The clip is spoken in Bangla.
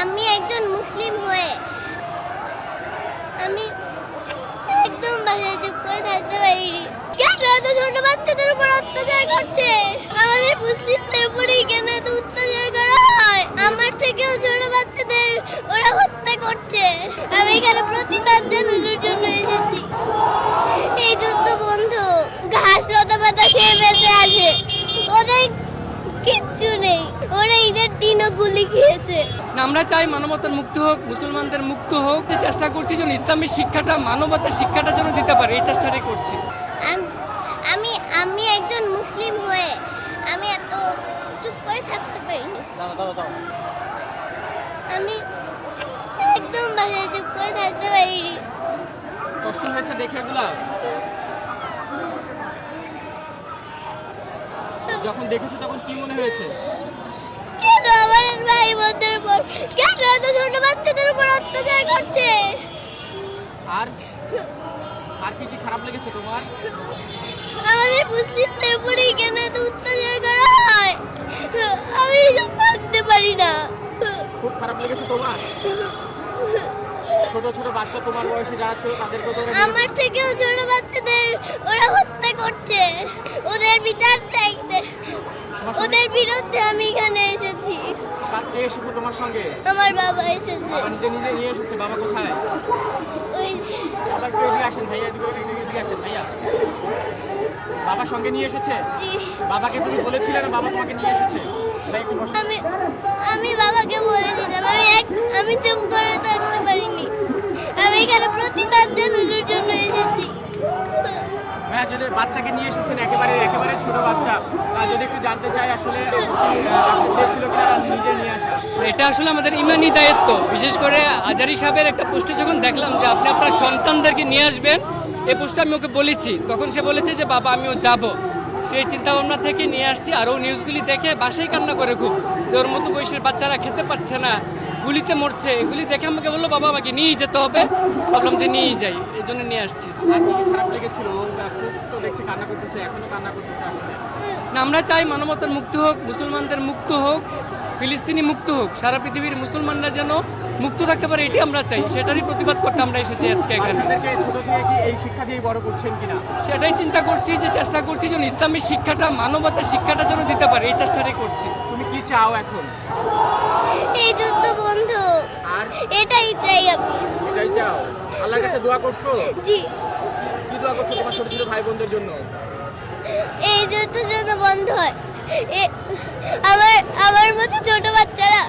আমি একজন মুসলিম হয়ে আমি একদম বাসায় চুপ করে থাকতে পারিনি। কেন এত ছোট বাচ্চাদের উপর অত্যাচার করছে? আমাদের মুসলিমদের উপরেই কেন এত অত্যাচার করা হয়? আমার থেকেও ছোট বাচ্চাদের ওরা হত্যা করছে। আমি এখানে প্রতিবাদ জানানোর জন্য এসেছি। এই যুদ্ধ বন্ধ। ঘাস লতা পাতা খেয়ে বেঁচে আছে, ওদের কিচ্ছু নেই। ওরা ঈদের দিনও গুলি খেয়েছে। আমরা চাই মানবতার মুক্তি হোক, মুসলমানদের মুক্ত হোক। যে চেষ্টা করছি যেন ইসলামের শিক্ষাটা, মানবতার শিক্ষাটা যেন দিতে পারে, এই চেষ্টাটাই করছি। আমি একজন মুসলিম হয়ে আমি এত চুপ করে থাকতে পারিনি। আমি একদম বাসায় চুপ করে থাকতে পারিনি। কষ্ট হয়েছে দেখে এগুলা? যখন দেখেছো তখন কি মনে হয়েছে? কেন আমার ভাই বোনদের উপর, কেন এত ছোট বাচ্চাদের উপর অত্যাচার করছে? আর আর কি কি খারাপ লেগেছে তোমার? আমাদের মুসলিমদের উপরেই কেন এত অত্যাচার করা হয়? আমি এসব মানতে পারি না। খুব খারাপ লেগেছে তোমার? ছোট ছোট বাচ্চা তোমার বয়সে যারা ছিল তাদেরকে তো আমার থেকেও ছোট বাচ্চাদের ওরা হত্যা করছে। ওদের বিচার চাইতে, ওদের বিরুদ্ধে আমি এখানে এসেছি। কে এসেছে তোমার সঙ্গে? আমার বাবা এসেছে। বাবা নিজে নিজে নিয়ে এসেছে? বাবা কোথায়? ওই যে বাবা একটু এদিকে আসেন ভাইয়া, এদিকে আসেন ভাইয়া। বাবা সঙ্গে নিয়ে এসেছে? জি। বাবাকে তুমি বলেছিলে না বাবা তোমাকে নিয়ে এসেছে? ভাই একটু বসো। আমি বাবাকে বলেছিলাম। আমি চুপ করে থাকতে পারিনি। আমি এখানে প্রতিবাদ জানানোর জন্য এসেছি। হ্যাঁ, যদি বাচ্চাকে নিয়ে এসেছেন, একেবারে ছোট বাচ্চা, যদি একটু জানতে চাই আসলে চেয়েছিল কিনা নিজে নিয়ে আসা? এটা আসলে আমাদের ইমানি দায়িত্ব। বিশেষ করে আজারি সাহেবের একটা পোস্টে যখন দেখলাম যে আপনি আপনার সন্তানদেরকে নিয়ে আসবেন, এই পোস্টে আমি ওকে বলেছি, তখন সে বলেছে যে বাবা আমিও যাব। সেই চিন্তা ভাবনা থেকে নিয়ে আসছি। আর ও নিউজগুলি দেখে বাসায় কান্না করে খুব, যে ওর মতো বয়সের বাচ্চারা খেতে পারছে না, গুলিতে মরছে। এগুলি দেখে আমাকে বললো বাবা আমাকে নিয়েই যেতে হবে। ভাবলাম যে নিয়েই যাই, এই জন্য নিয়ে আসছি। আর কি খারাপ লেগেছিল? খুব তো দেখছি কান্না করতেছে, এখনো কান্না করতেছে আসলে। না, আমরা চাই মানবতার মুক্তি হোক, মুসলমানদের মুক্ত হোক, ফিলিস্তিনি মুক্ত হোক, সারা পৃথিবীর মুসলমানরা যেন মুক্ত থাকতে পারে, এটি আমরা চাই। সেটারই প্রতিবাদ করতে আমরা এসেছি আজকে এখানে। বাচ্চাদেরকে ছোট থেকে কি এই শিক্ষা দিয়ে বড় করছেন কিনা? সেটাই চিন্তা করছি, যে চেষ্টা করছি যেন ইসলামের শিক্ষাটা, মানবতার শিক্ষাটা যেন দিতে পারে, এই চেষ্টাটাই করছি। তুমি কি চাও এখন? এই যুদ্ধ বন্ধ। আর এটাই চাই আমি। এটাই চাও? আল্লাহর কাছে দোয়া করছো? জি। কি দোয়া করছো তোমার ছোট ছোট ভাই বোনদের জন্য? এই যুদ্ধ যেন বন্ধ হয়। আমার মতো ছোট বাচ্চারা